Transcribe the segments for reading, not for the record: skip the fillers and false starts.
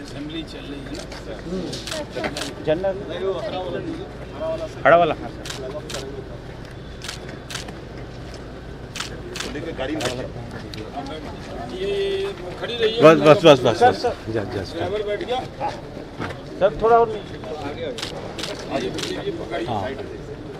Assembly चल रही है ना जनरल हरा वाला ये खड़ी रही है। बस ड्राइवर बैठ गया सर, थोड़ा और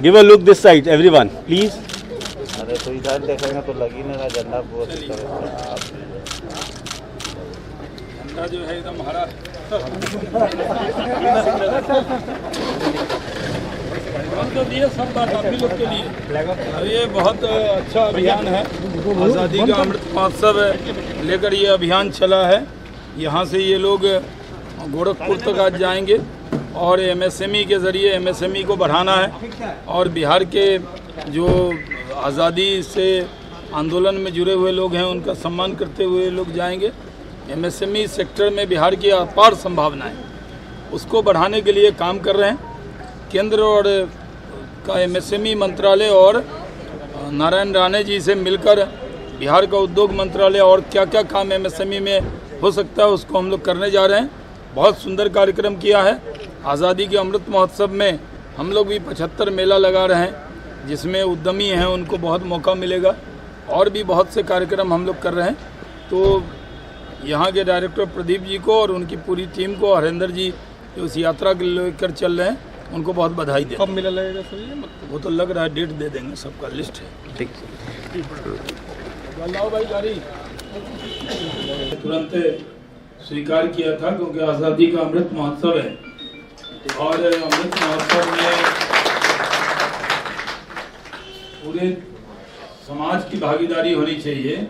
give a look this side everyone please. अरे तो इधर देखेंगे तो लगी नहीं रहा झंडा बहुत झंडा जो है एकदम हरा हम तो दिए सब बात आप ही लोग के लिए। और ये बहुत अच्छा अभियान है, आज़ादी का अमृत महोत्सव लेकर ये अभियान चला है। यहाँ से ये लोग गोरखपुर तक आज जाएंगे और एमएसएमई के ज़रिए एमएसएमई को बढ़ाना है और बिहार के जो आज़ादी से आंदोलन में जुड़े हुए लोग हैं उनका सम्मान करते हुए लोग जाएंगे। एमएसएमई सेक्टर में बिहार की अपार संभावनाएं उसको बढ़ाने के लिए काम कर रहे हैं। केंद्र और का एमएसएमई मंत्रालय और नारायण राणे जी से मिलकर बिहार का उद्योग मंत्रालय और क्या क्या काम एमएसएमई में हो सकता है उसको हम लोग करने जा रहे हैं। बहुत सुंदर कार्यक्रम किया है। आज़ादी के अमृत महोत्सव में हम लोग भी 75 मेला लगा रहे हैं जिसमें उद्यमी हैं उनको बहुत मौका मिलेगा और भी बहुत से कार्यक्रम हम लोग कर रहे हैं। तो यहाँ के डायरेक्टर प्रदीप जी को और उनकी पूरी टीम को हरेंद्र जी जो उस यात्रा के लेकर चल रहे हैं उनको बहुत बधाई दे। कब मेला लगेगा सर? वो तो लग रहा है डेट दे देंगे, सबका लिस्ट है। ठीक लाओ भाई गाड़ी। तुरंत स्वीकार किया था क्योंकि आज़ादी का अमृत महोत्सव है और अमृत महोत्सव में पूरे समाज की भागीदारी होनी चाहिए।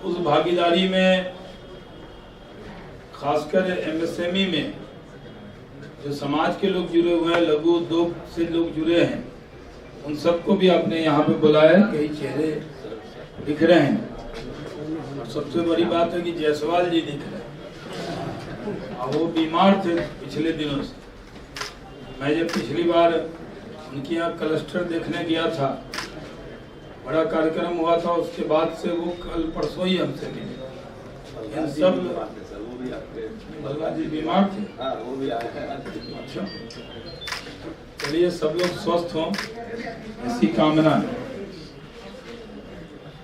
उस भागीदारी में खासकर एमएसएमई में जो समाज के लोग जुड़े हुए हैं, लघु उद्योग से लोग जुड़े हैं, उन सबको भी आपने यहाँ पे बुलाया। कई चेहरे दिख रहे हैं और सबसे बड़ी बात है कि जायसवाल जी दिख रहे हैं और वो बीमार थे पिछले दिनों से। मैं जब पिछली बार उनके यहाँ क्लस्टर देखने गया था, बड़ा कार्यक्रम हुआ था, उसके बाद से वो कल परसों ही हमसे मिले। इन सब बल्ला जी बीमार थे। अच्छा, चलिए सब लोग स्वस्थ हों ऐसी कामना है।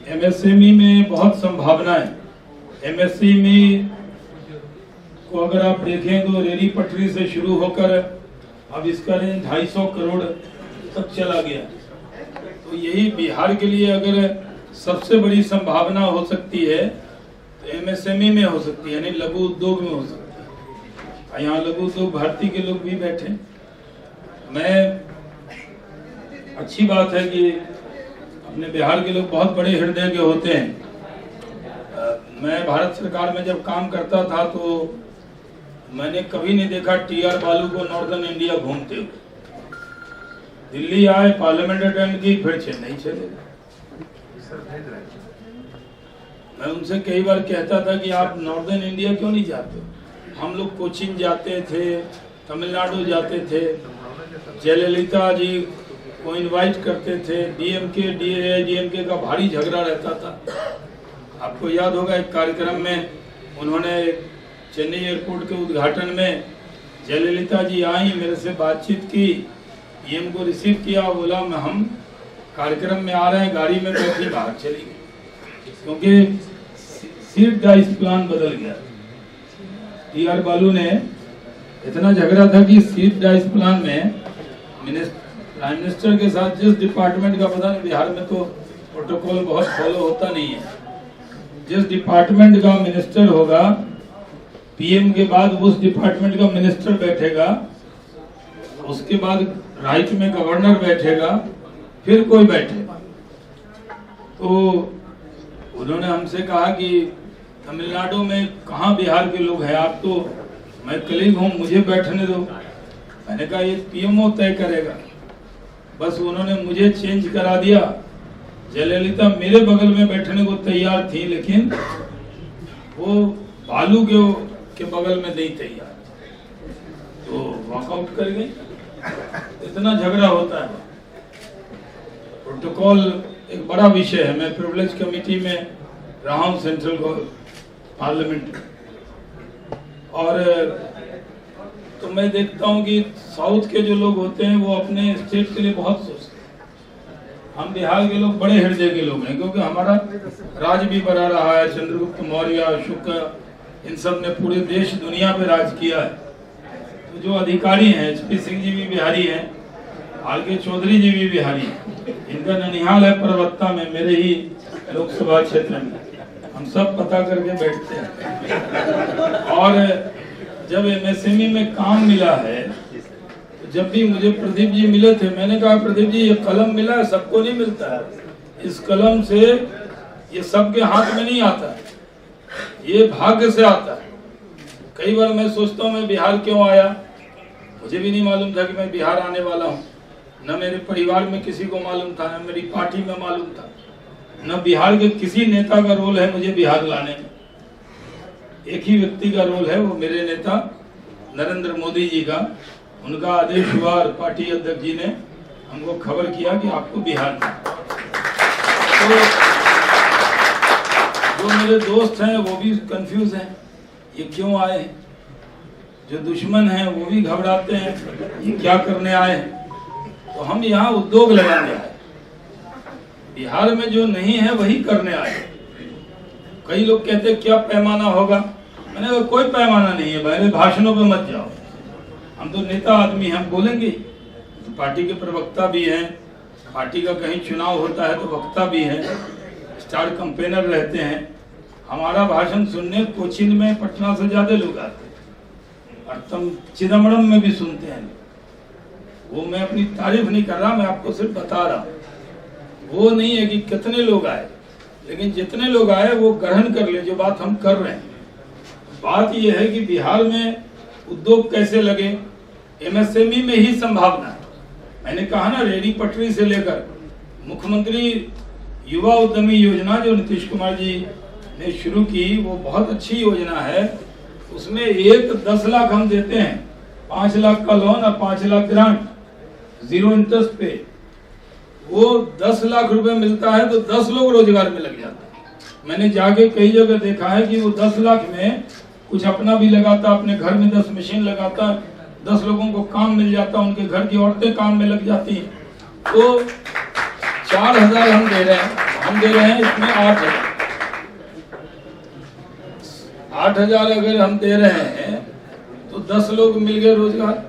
एमएसएमई में बहुत संभावनाएं। एमएसएमई को अगर आप देखें तो रेली पटरी से शुरू होकर अब इसका रेंज 250 करोड़ तक चला गया। तो यही बिहार के लिए अगर सबसे बड़ी संभावना हो सकती है तो एमएसएमई में हो सकती है, यानी लघु उद्योग में हो सकती है। यहाँ लघु उद्योग भारती के लोग भी बैठे। मैं अच्छी बात है कि अपने बिहार के लोग बहुत बड़े हृदय के होते हैं। मैं भारत सरकार में जब काम करता था तो मैंने कभी नहीं देखा टीआर बालू को नॉर्दर्न इंडिया घूमते हुए। दिल्ली आए, पार्लियामेंट अटेंड की, फिर चेन्नई चले गए। मैं उनसे कई बार कहता था कि आप नॉर्दर्न इंडिया क्यों नहीं जाते? हम लोग कोचिन जाते थे, तमिलनाडु जाते थे, जयललिता जी को इनवाइट करते थे। डीएमके का भारी झगड़ा रहता था। आपको याद होगा एक कार्यक्रम में उन्होंने चेन्नई एयरपोर्ट के उद्घाटन में जयललिता जी आई, मेरे से बातचीत की, पीएम को रिसीव किया, बोला मैं हम कार्यक्रम में आ रहे हैं, गाड़ी में बैठी बाहर चली गई क्योंकि सीट डाइस प्लान बदल गया। टीआर बालू ने इतना झगड़ा था कि सीट डाइस प्लान में प्राइम मिनिस्टर के साथ जिस डिपार्टमेंट का, पता नहीं बिहार में तो प्रोटोकॉल बहुत फॉलो होता नहीं है, जिस डिपार्टमेंट का मिनिस्टर होगा पीएम के बाद उस डिपार्टमेंट का मिनिस्टर बैठेगा, उसके बाद राइट में गवर्नर बैठेगा, फिर कोई बैठेगा। तो उन्होंने हमसे कहा कि तमिलनाडु में कहाँ बिहार के लोग हैं, आप तो, मैं कलीग हूँ, मुझे बैठने दो। मैंने कहा ये पीएमओ तय करेगा। बस उन्होंने मुझे चेंज करा दिया। जयललिता मेरे बगल में बैठने को तैयार थी लेकिन वो बालू के बगल में नहीं तैयार, तो वॉकआउट कर गई। इतना झगड़ा होता है। प्रोटोकॉल एक बड़ा विषय है। मैं प्रिविलेज कमेटी में रहा हूँ सेंट्रल पार्लियामेंट, और तो मैं देखता हूँ कि साउथ के जो लोग होते हैं वो अपने स्टेट के लिए बहुत सोचते हैं। हम बिहार के लोग बड़े हृदय के लोग हैं, क्योंकि हमारा राज भी बना रहा है। चंद्रगुप्त मौर्य, शुक्र, इन सब ने पूरे देश दुनिया पे राज किया है। तो जो अधिकारी हैं, HP सिंह जी भी बिहारी हैं, RK चौधरी जी भी बिहारी हैं। इनका ननिहाल है परवत्ता में, मेरे ही लोकसभा क्षेत्र में। हम सब पता करके बैठते हैं। और जब MSME में काम मिला है, तो जब भी मुझे प्रदीप जी मिले थे, मैंने कहा प्रदीप जी ये कलम मिला है, सबको नहीं मिलता है। इस कलम से ये सबके हाथ में नहीं आता है, ये भाग्य से आता है। कई बार मैं सोचता हूँ मैं बिहार क्यों आया, मुझे भी नहीं मालूम था कि मैं बिहार आने वाला हूँ। न मेरे परिवार में किसी को मालूम था, न मेरी पार्टी में मालूम था, न बिहार के किसी नेता का रोल है मुझे बिहार लाने में। एक ही व्यक्ति का रोल है, वो मेरे नेता नरेंद्र मोदी जी का। उनका आदेश हुआ और पार्टी अध्यक्ष जी ने हमको खबर किया कि आपको बिहार में। तो जो मेरे दोस्त हैं वो भी कंफ्यूज हैं, ये क्यों आए। जो दुश्मन हैं वो भी घबराते हैं, ये क्या करने आए। तो हम यहाँ उद्योग लगाने आए, बिहार में जो नहीं है वही करने आए। कई लोग कहते हैं क्या पैमाना होगा, मैंने कहा कोई पैमाना नहीं है, मेरे भाषणों पे मत जाओ। हम तो नेता आदमी हैं, हम बोलेंगे। तो पार्टी के प्रवक्ता भी हैं, पार्टी का कहीं चुनाव होता है तो वक्ता भी हैं, स्टार कैंपेनर रहते हैं। हमारा भाषण सुनने कोचिन में पटना से ज्यादा लोग आते हैं, और तुम चिदम्बरम में भी सुनते हैं। वो मैं अपनी तारीफ नहीं कर रहा, मैं आपको सिर्फ बता रहा हूँ। वो नहीं है कि कितने लोग आए, लेकिन जितने लोग आए वो ग्रहण कर ले जो बात हम कर रहे हैं। बात ये है कि बिहार में उद्योग कैसे लगे, MSME में ही संभावना है। मैंने कहा ना, रेडी पटरी से लेकर मुख्यमंत्री युवा उद्यमी योजना जो नीतीश कुमार जी ने शुरू की, वो बहुत अच्छी योजना है। उसमें 10 लाख हम देते हैं, 5 लाख का लोन और 5 लाख ग्रांट, 0 इंटरेस्ट पे। वो 10 लाख रुपए मिलता है तो 10 लोग रोजगार में लग जाते हैं। मैंने जाके कई जगह देखा है कि वो 10 लाख में कुछ अपना भी लगाता, अपने घर में 10 मशीन लगाता, 10 लोगों को काम मिल जाता, उनके घर की औरतें काम में लग जाती हैं। तो 4000 हम दे रहे हैं, इसमें 8,000 अगर हम दे रहे हैं तो 10 लोग मिल गए रोजगार,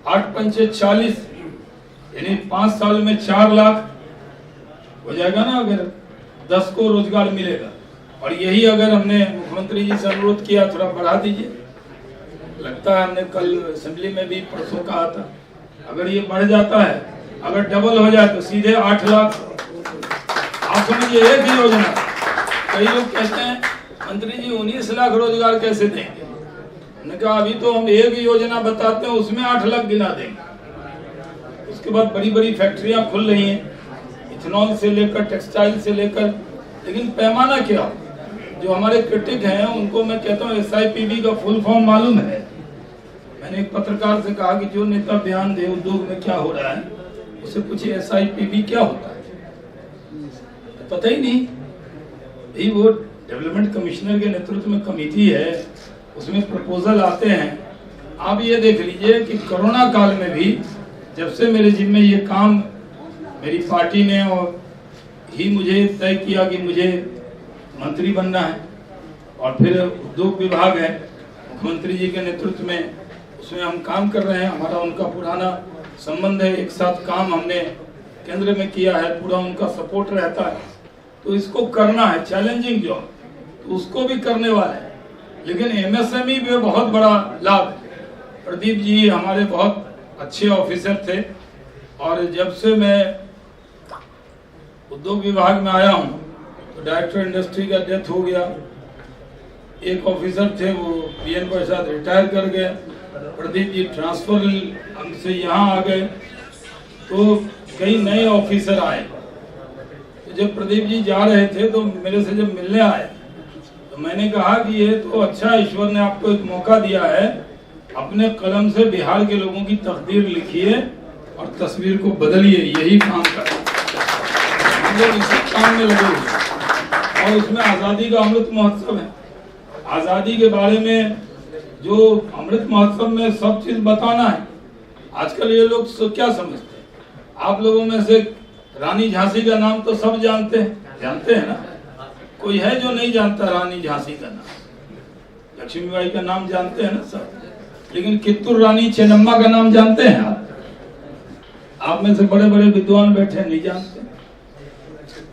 8 पंचे 40, यानी 5 साल में 4 लाख हो जाएगा ना, अगर 10 को रोजगार मिलेगा। और यही अगर हमने मुख्यमंत्री जी से अनुरोध किया थोड़ा बढ़ा दीजिए, लगता है हमने कल असेंबली में भी परसों कहा था, अगर ये बढ़ जाता है, अगर डबल हो जाए तो सीधे 8 लाख। आप समझिए एक ही योजना। कई लोग कहते हैं मंत्री जी 19 लाख रोजगार कैसे देंगे। हमने कहा अभी तो हम एक योजना बताते हैं, उसमें 8 लाख गिना देंगे। उसके बाद बड़ी बड़ी फैक्ट्रियां खुल रही हैं, इथेनॉल से लेकर टेक्सटाइल से लेकर। लेकिन पैमाना क्या हो, जो हमारे क्रिटिक हैं उनको मैं कहता हूँ SIPB का फुल फॉर्म मालूम है। मैंने एक पत्रकार से कहा कि जो नेता बयान दे उद्योग में क्या हो रहा है, उससे पूछिए SIPB क्या होता है, पता ही नहीं। यही वो डेवलपमेंट कमिश्नर के नेतृत्व में कमेटी है, उसमें प्रपोजल आते हैं। आप ये देख लीजिए कि कोरोना काल में भी जब से मेरे जिम्मे ये काम मेरी पार्टी ने और ही मुझे तय किया कि मुझे मंत्री बनना है, और फिर उद्योग विभाग है मुख्यमंत्री जी के नेतृत्व में, उसमें हम काम कर रहे हैं। हमारा उनका पुराना संबंध है, एक साथ काम हमने केंद्र में किया है, पूरा उनका सपोर्ट रहता है। तो इसको करना है, चैलेंजिंग जॉब, तो उसको भी करने वाले हैं। लेकिन MSME में बहुत बड़ा लाभ है। प्रदीप जी हमारे बहुत अच्छे ऑफिसर थे, और जब से मैं उद्योग विभाग में आया हूँ तो डायरेक्टर इंडस्ट्री का डेथ हो गया। एक ऑफिसर थे वो PN प्रसाद रिटायर कर गए, प्रदीप जी ट्रांसफर से यहाँ आ गए, तो कई नए ऑफिसर आए। तो जब प्रदीप जी जा रहे थे तो मेरे से जब मिलने आए तो मैंने कहा कि ये तो अच्छा, ईश्वर ने आपको एक मौका दिया है, अपने कलम से बिहार के लोगों की तकदीर लिखिए और तस्वीर को बदलिए, यही काम करें। लोग इसी काम में लगे हुए हैं और उसमें आज़ादी का अमृत महोत्सव है। आज़ादी के बारे में जो अमृत महोत्सव में सब चीज बताना है। आजकल ये लोग क्या समझते हैं? आप लोगों में से रानी झांसी का नाम तो सब जानते हैं ना? कोई है जो नहीं जानता रानी झांसी का नाम? लक्ष्मीबाई का नाम जानते हैं ना सब, लेकिन कित्तूर रानी चेन्नम्मा का नाम जानते हैं आप में से बड़े बड़े विद्वान बैठे नहीं जानते।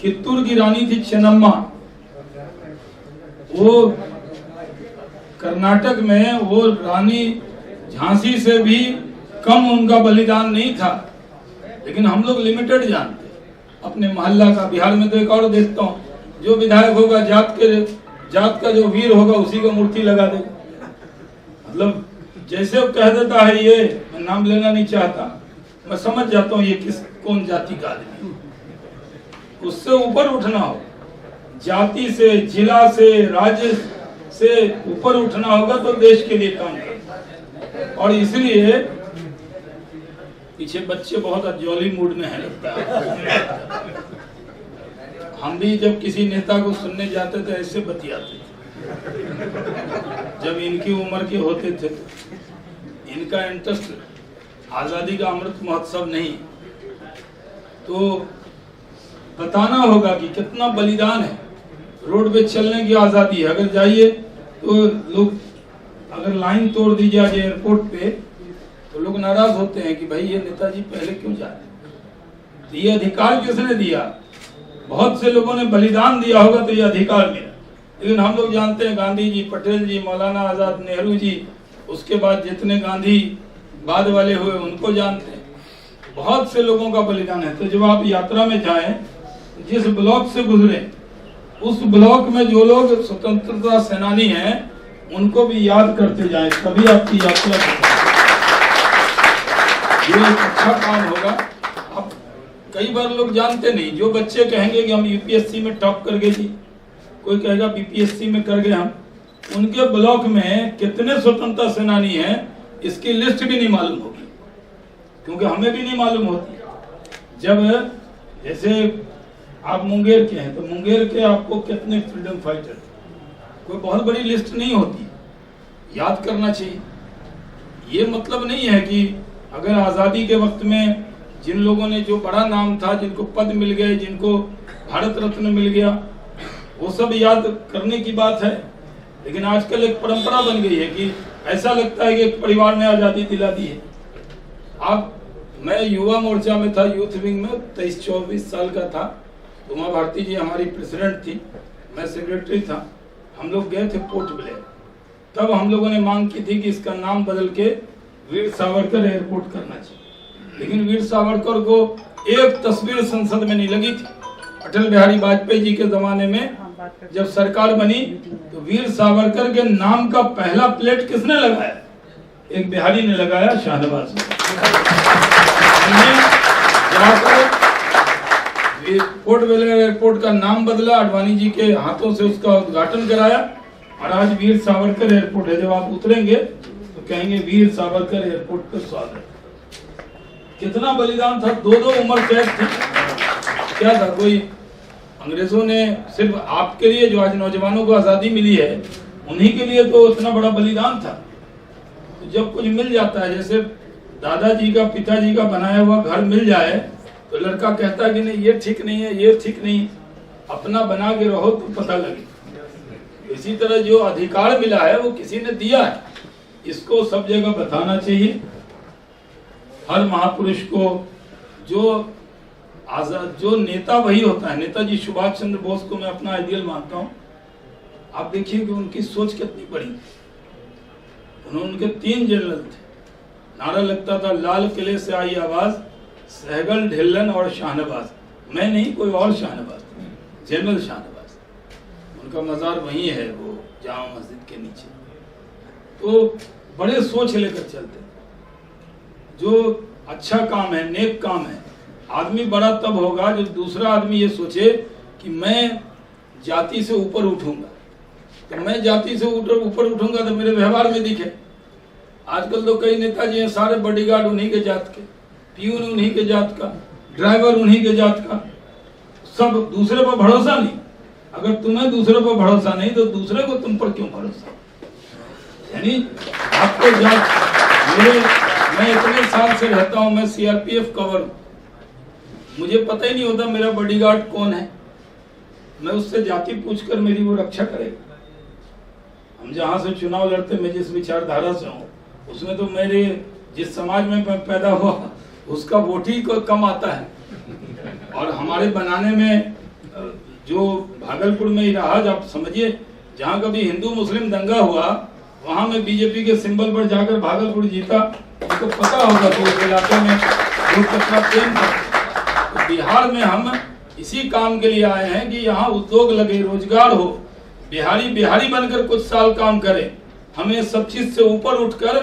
कित्तूर की रानी थी चेन्नम्मा। वो कर्नाटक में वो रानी झांसी से भी कम उनका बलिदान नहीं था, लेकिन हम लोग लिमिटेड जानते अपने मोहल्ला का। बिहार में तो एक और देखता हूँ, जो विधायक होगा जात का जो वीर होगा उसी को मूर्ति लगा देगा। मतलब जैसे वो कह देता है, ये मैं नाम लेना नहीं चाहता, मैं समझ जाता हूँ ये कौन जाति का आदमी। उससे ऊपर उठना हो, जाति से, जिला से, राज्य से ऊपर उठना होगा तो देश के लिए काम करना। और इसलिए पीछे बच्चे बहुत जॉली मूड में है लगता है। हम भी जब किसी नेता को सुनने जाते थे ऐसे बतियाते थे, जब इनकी उम्र के होते थे। इनका इंटरेस्ट आजादी का अमृत महोत्सव नहीं, तो बताना होगा कि कितना बलिदान है। रोड पे चलने की आजादी है। अगर जाइए तो लोग, अगर लाइन तोड़ दी जाए एयरपोर्ट पे तो लोग नाराज होते हैं कि भाई ये नेताजी पहले क्यों जा रहे। तो ये अधिकार किसने दिया? बहुत से लोगों ने बलिदान दिया होगा तो ये अधिकार मिला। लेकिन हम लोग जानते हैं गांधी जी, पटेल जी, मौलाना आजाद, नेहरू जी, उसके बाद जितने गांधी बाद वाले हुए उनको जानते हैं। बहुत से लोगों का बलिदान है। तो जब आप यात्रा में जाएं, जिस ब्लॉक से गुजरे उस ब्लॉक में जो लोग स्वतंत्रता सेनानी हैं उनको भी याद करते जाएं, तभी आपकी यात्रा ये अच्छा काम होगा। अब कई बार लोग जानते नहीं, जो बच्चे कहेंगे कि हम यूपीएससी में टॉप कर गए जी, कोई कहेगा बीपीएससी में कर गए हम, उनके ब्लॉक में कितने स्वतंत्रता सेनानी हैं इसकी लिस्ट भी नहीं मालूम होगी, क्योंकि हमें भी नहीं मालूम होती। जब जैसे आप मुंगेर के हैं तो मुंगेर के आपको कितने फ्रीडम फाइटर, कोई बहुत बड़ी लिस्ट नहीं होती, याद करना चाहिए। ये मतलब नहीं है कि अगर आजादी के वक्त में जिन लोगों ने जो बड़ा नाम था, जिनको पद मिल गए, जिनको भारत रत्न मिल गया, वो सब याद करने की बात है। लेकिन आजकल एक परंपरा बन गई है कि ऐसा लगता है कि एक परिवार ने आजादी दिला दी है। मैं युवा मोर्चा में था, यूथ विंग में 23-24 साल का था। उमा भारती जी हमारी प्रेसिडेंट थी, मैं सेक्रेटरी था। हम लोग गए थे पोर्ट ब्लेयर। तब हम लोगों ने मांग की थी कि इसका नाम बदल के वीर सावरकर एयरपोर्ट करना चाहिए। लेकिन वीर सावरकर को एक तस्वीर संसद में नहीं लगी थी। अटल बिहारी वाजपेयी जी के जमाने में जब सरकार बनी तो वीर सावरकर के नाम का पहला प्लेट किसने लगाया? एक बिहारी ने लगाया, शाहनवाज। पोर्ट ब्लेयर एयरपोर्ट का नाम बदला, अडवाणी जी के हाथों से उसका उद्घाटन कराया और आज वीर सावरकर एयरपोर्ट है। जब आप उतरेंगे तो कहेंगे वीर सावरकर एयरपोर्ट पर स्वागत। कितना बलिदान था, 2-2 उम्र कैद थी। क्या था, कोई अंग्रेजों ने सिर्फ आपके लिए, जो आज नौजवानों को आजादी मिली है, उन्हीं के लिए तो इतना बड़ा बलिदान था। तो जब कुछ मिल जाता है, जैसे दादाजी का, पिताजी का बनाया हुआ घर मिल जाए तो लड़का कहता है कि नहीं ये ठीक नहीं है, ये ठीक नहीं है। अपना बना के रहो तो पता लगे। इसी तरह जो अधिकार मिला है वो किसी ने दिया है, इसको सब जगह बताना चाहिए। हर महापुरुष को जो आजाद, जो नेता वही होता है। नेताजी सुभाष चंद्र बोस को मैं अपना आइडियल मानता हूँ। आप देखिए कि उनकी सोच कितनी बड़ी। उनके 3 जनरल थे। नारा लगता था, लाल किले से आई आवाज, सहगल, ढिल्लन और शाहनवाज। मैं नहीं, कोई और शाहनवाज, जनरल शाहनवाज। उनका मजार वहीं है, वो जामा मस्जिद के नीचे। तो बड़े सोच लेकर चलते। जो अच्छा काम है, नेक काम है। आदमी बड़ा तब होगा जब दूसरा आदमी ये सोचे कि मैं जाति से ऊपर उठूंगा। तो मैं जाति से ऊपर उठूंगा तो मेरे व्यवहार में दिखे। आजकल तो कई नेताजी हैं, सारे बॉडीगार्ड उन्हीं के जात के, पीयून उन्हीं के जात का, ड्राइवर उन्हीं के जात का। सब दूसरे पर भरोसा नहीं। अगर तुम्हें दूसरे पर भरोसा नहीं तो दूसरे को तुम पर क्यों भरोसा? यानी आपको मैं इतने साल से रहता हूं, मैं सीआरपीएफ कवर हूं, मुझे पता ही नहीं होता मेरा बॉडीगार्ड कौन है। मैं उससे जाति पूछकर मेरी वो रक्षा करेगा। हम जहां से चुनाव लड़ते, मैं जिस विचारधारा से हूँ, उसमें तो मेरे जिस समाज में पैदा हुआ उसका वोट ही कम आता है। और हमारे बनाने में जो भागलपुर में ही रहा, आप समझिए, जहां कभी हिंदू मुस्लिम दंगा हुआ वहां में बीजेपी के सिंबल पर जाकर भागलपुर जीता। तो पता होगा कि उस इलाके में लोग कितना प्रेम करते। तो बिहार में हम इसी काम के लिए आए हैं कि यहाँ उद्योग लगे, रोजगार हो, बिहारी बिहारी बनकर कुछ साल काम करे। हमें सब चीज से ऊपर उठकर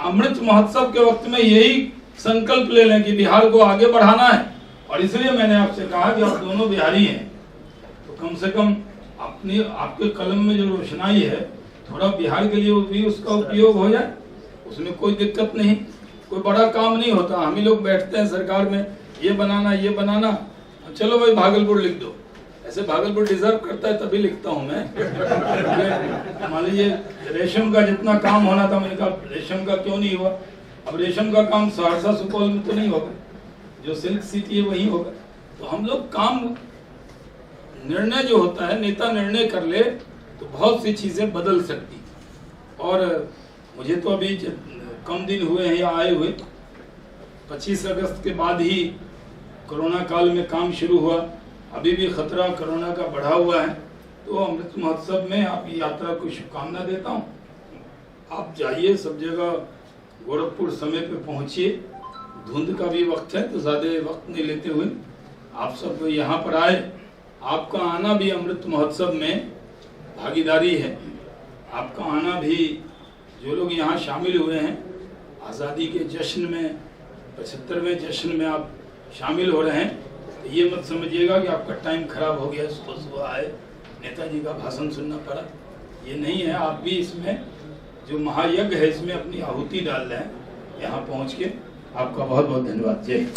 अमृत महोत्सव के वक्त में यही संकल्प ले लें कि बिहार को आगे बढ़ाना है। और इसलिए मैंने आपसे कहा कि आप दोनों बिहारी हैं, तो कम से कम अपनी आपके कलम में जो रोशनाई है, थोड़ा बिहार के लिए भी उसका उपयोग हो जाए, उसमें कोई दिक्कत नहीं। कोई बड़ा काम नहीं होता। हम ही लोग बैठते हैं सरकार में, ये बनाना, चलो भाई भागलपुर लिख दो। ऐसे भागलपुर डिजर्व करता है तभी लिखता हूँ मैं। मान लीजिए रेशम का जितना काम होना था, मैंने कहा रेशम का क्यों नहीं हुआ। अब रेशम का काम सहरसा सुपौल में तो नहीं होगा, जो सिल्क सिटी है वही होगा। तो हम लोग काम, निर्णय जो होता है, नेता निर्णय कर ले तो बहुत सी चीजें बदल सकती। और मुझे तो अभी कम दिन हुए हैं या आए हुए, 25 अगस्त के बाद ही कोरोना काल में काम शुरू हुआ। अभी भी खतरा कोरोना का बढ़ा हुआ है। तो अमृत महोत्सव में आपकी यात्रा को शुभकामना देता हूँ। आप जाइए सब जगह, गोरखपुर समय पे पहुँचिए। धुंध का भी वक्त है तो ज़्यादा वक्त नहीं लेते हुए आप सब यहाँ पर आए। आपका आना भी अमृत महोत्सव में भागीदारी है। आपका आना भी, जो लोग यहाँ शामिल हुए हैं आज़ादी के जश्न में, 75वें जश्न में आप शामिल हो रहे हैं, तो ये मत समझिएगा कि आपका टाइम खराब हो गया, सुबह आए नेताजी का भाषण सुनना पड़ा। ये नहीं है। आप भी इसमें जो महायज्ञ है इसमें अपनी आहुति डाल रहे हैं यहाँ पहुँच के। आपका बहुत बहुत धन्यवाद। जय हिंद।